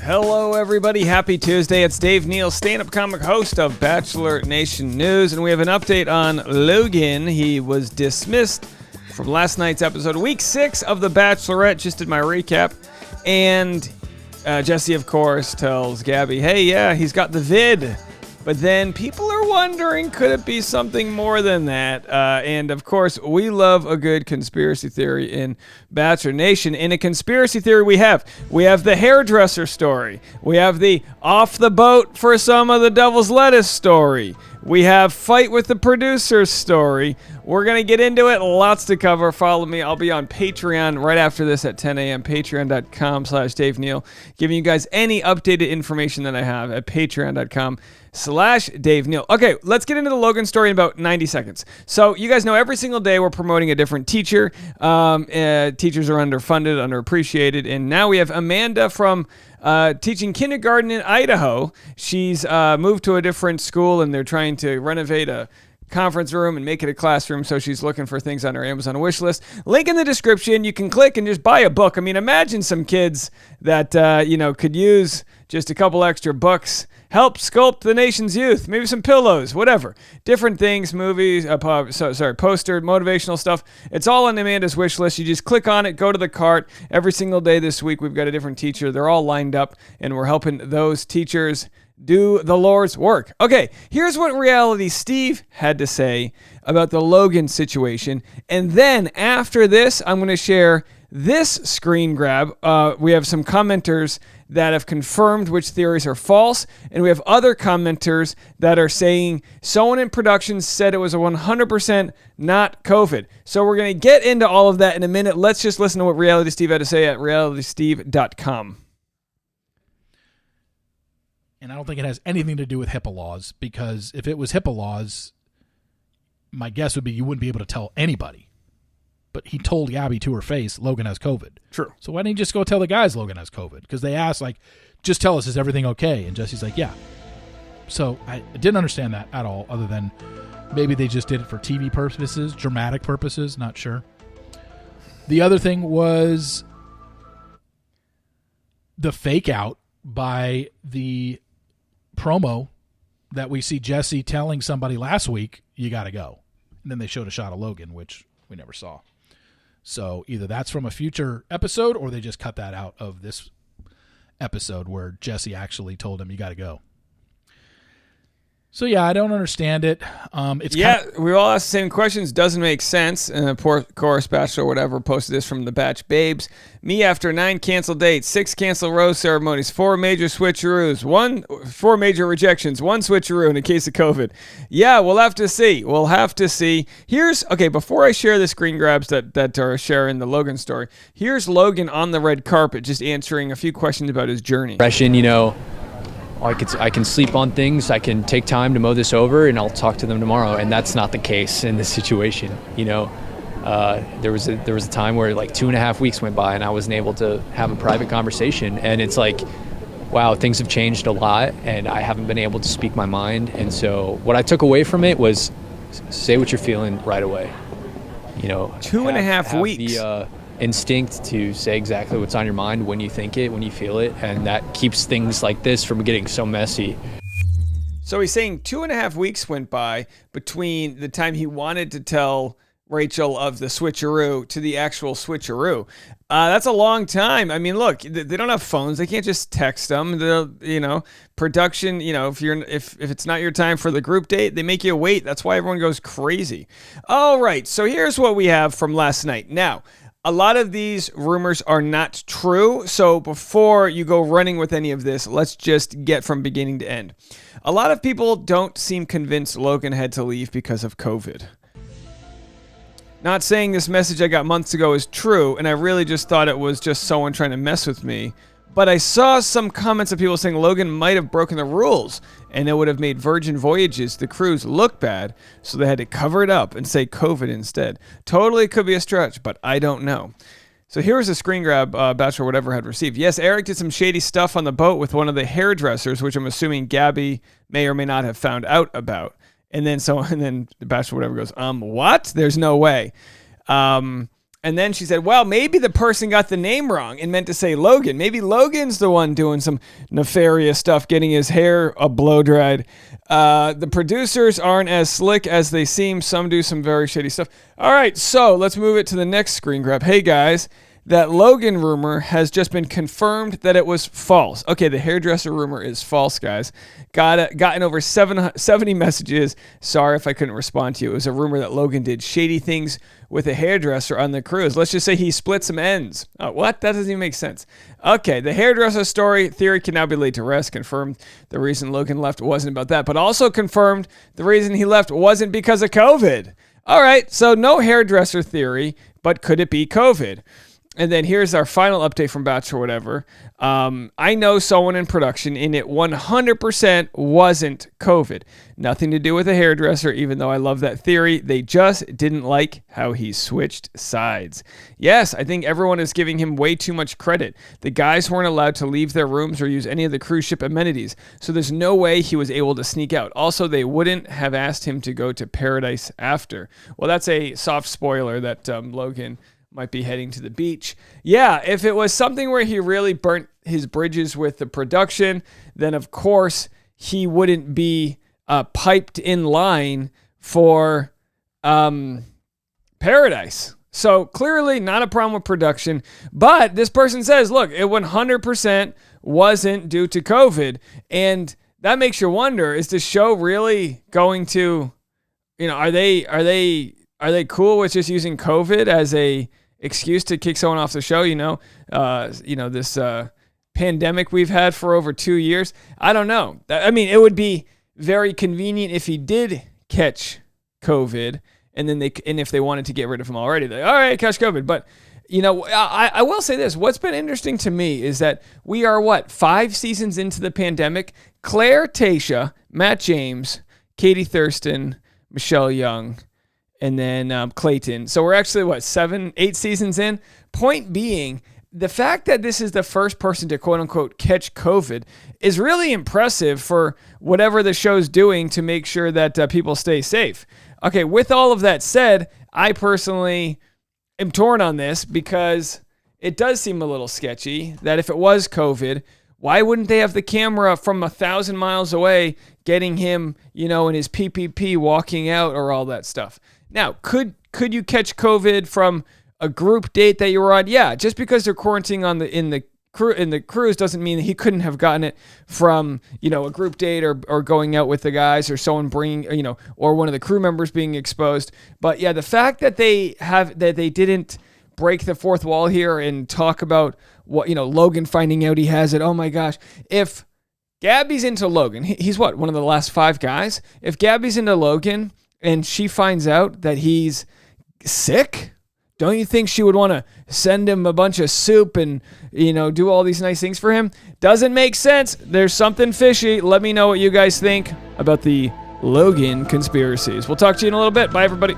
Hello, everybody. Happy Tuesday. It's Dave Neal, stand-up comic host of Bachelor Nation News, and we have an update on Logan. He was dismissed from last night's episode, week 6 of The Bachelorette. Just did my recap, and Jesse, of course, tells Gabby, hey, yeah, he's got the vid. But then people are wondering, could it be something more than that? And, of course, we love a good conspiracy theory in Bachelor Nation. In a conspiracy theory we have the hairdresser story. We have the off the boat for some of the devil's lettuce story. We have fight with the producers story. We're going to get into it. Lots to cover. Follow me. I'll be on Patreon right after this at 10 a.m. Patreon.com/Dave Neal. Giving you guys any updated information that I have at Patreon.com/Dave Neal. Okay, let's get into the Logan story in about 90 seconds. So you guys know every single day we're promoting a different teacher. Teachers are underfunded, underappreciated. And now we have Amanda from teaching kindergarten in Idaho. She's moved to a different school, and they're trying to renovate a conference room and make it a classroom, so she's looking for things on her Amazon wish list. Link in the description. You can click and just buy a book. I mean, imagine some kids that could use just a couple extra books. Help sculpt the nation's youth. Maybe some pillows, whatever. Different things, movies, poster, motivational stuff. It's all on Amanda's wish list. You just click on it, go to the cart. Every single day this week, we've got a different teacher. They're all lined up, and we're helping those teachers do the Lord's work. Okay, here's what Reality Steve had to say about the Logan situation. And then after this, I'm going to share this screen grab. We have some commenters that have confirmed which theories are false, and we have other commenters that are saying someone in production said it was a 100% not COVID. So we're going to get into all of that in a minute. Let's just listen to what Reality Steve had to say at realitysteve.com. And I don't think it has anything to do with HIPAA laws, because if it was HIPAA laws, my guess would be you wouldn't be able to tell anybody. But he told Gabby to her face, Logan has COVID. True. So why didn't he just go tell the guys Logan has COVID? Because they asked, just tell us, is everything okay? And Jesse's like, yeah. So I didn't understand that at all, other than maybe they just did it for TV purposes, dramatic purposes, not sure. The other thing was the fake out by the promo that we see Jesse telling somebody last week, you got to go. And then they showed a shot of Logan, which we never saw. So either that's from a future episode, or they just cut that out of this episode where Jesse actually told him, you got to go. So, yeah, I don't understand it. We all ask the same questions. Doesn't make sense. And of course, Bachelor whatever posted this from the Batch Babes. Me after 9 canceled dates, 6 canceled rose ceremonies, 4 major switcheroos, 4 major rejections, 1 switcheroo in a case of COVID. Yeah, we'll have to see. Before I share the screen grabs that are sharing the Logan story, here's Logan on the red carpet just answering a few questions about his journey. I can sleep on things. I can take time to mow this over, and I'll talk to them tomorrow. And that's not the case in this situation. There was a time where 2.5 weeks went by, and I wasn't able to have a private conversation. And it's like, wow, things have changed a lot, and I haven't been able to speak my mind. And so what I took away from it was say what you're feeling right away. 2.5 weeks. The instinct to say exactly what's on your mind when you think it, when you feel it, and that keeps things like this from getting so messy. So he's saying 2.5 weeks went by between the time he wanted to tell Rachel of the switcheroo to the actual switcheroo. That's a long time. I mean, look, they don't have phones. They can't just text them. Production, if it's not your time for the group date, they make you wait. That's why everyone goes crazy. All right, so here's what we have from last night. Now, a lot of these rumors are not true, so before you go running with any of this, let's just get from beginning to end. A lot of people don't seem convinced Logan had to leave because of COVID. Not saying this message I got months ago is true, and I really just thought it was just someone trying to mess with me. But I saw some comments of people saying Logan might have broken the rules, and it would have made Virgin Voyages, the cruise, look bad, so they had to cover it up and say COVID instead. Totally could be a stretch, but I don't know. So here's a screen grab Bachelor Whatever had received. Yes, Eric did some shady stuff on the boat with one of the hairdressers, which I'm assuming Gabby may or may not have found out about. And then the Bachelor Whatever goes, what? There's no way. And And then she said, well, maybe the person got the name wrong and meant to say Logan. Maybe Logan's the one doing some nefarious stuff, getting his hair blow dried. The producers aren't as slick as they seem. Some do some very shady stuff. All right, so let's move it to the next screen grab. Hey, guys. That Logan rumor has just been confirmed that it was false. Okay, the hairdresser rumor is false, guys. Gotten over 70 messages. Sorry if I couldn't respond to you. It was a rumor that Logan did shady things with a hairdresser on the cruise. Let's just say he split some ends. Oh, what? That doesn't even make sense. Okay, the hairdresser theory can now be laid to rest. Confirmed the reason Logan left wasn't about that, but also confirmed the reason he left wasn't because of COVID. All right, so no hairdresser theory, but could it be COVID? And then here's our final update from Bachelor Whatever. I know someone in production, and it 100% wasn't COVID. Nothing to do with a hairdresser, even though I love that theory. They just didn't like how he switched sides. Yes, I think everyone is giving him way too much credit. The guys weren't allowed to leave their rooms or use any of the cruise ship amenities, so there's no way he was able to sneak out. Also, they wouldn't have asked him to go to paradise after. Well, that's a soft spoiler that Logan might be heading to the beach. Yeah, if it was something where he really burnt his bridges with the production, then of course he wouldn't be piped in line for paradise. So clearly not a problem with production, but this person says, look, it 100% wasn't due to COVID. And that makes you wonder, is the show really going to, are they cool with just using COVID as a excuse to kick someone off the show? This pandemic we've had for over 2 years. I don't know. I mean, it would be very convenient if he did catch COVID, and then if they wanted to get rid of him already, all right, catch COVID. But I will say this: what's been interesting to me is that we are 5 seasons into the pandemic. Claire, Tayshia, Matt James, Katie Thurston, Michelle Young, and then Clayton. So we're actually, 7, 8 seasons in? Point being, the fact that this is the first person to quote-unquote catch COVID is really impressive for whatever the show's doing to make sure that people stay safe. Okay, with all of that said, I personally am torn on this because it does seem a little sketchy that if it was COVID, why wouldn't they have the camera from 1,000 miles away getting him, in his PPP walking out or all that stuff? Now, could you catch COVID from a group date that you were on? Yeah, just because they're quarantining in the cruise doesn't mean that he couldn't have gotten it from, a group date or going out with the guys or someone bringing, or one of the crew members being exposed. But yeah, the fact that they didn't break the fourth wall here and talk about what, Logan finding out he has it. Oh my gosh. If Gabby's into Logan, he's one of the last 5 guys. If Gabby's into Logan and she finds out that he's sick, don't you think she would want to send him a bunch of soup and, do all these nice things for him? Doesn't make sense. There's something fishy. Let me know what you guys think about the Logan conspiracies. We'll talk to you in a little bit. Bye, everybody.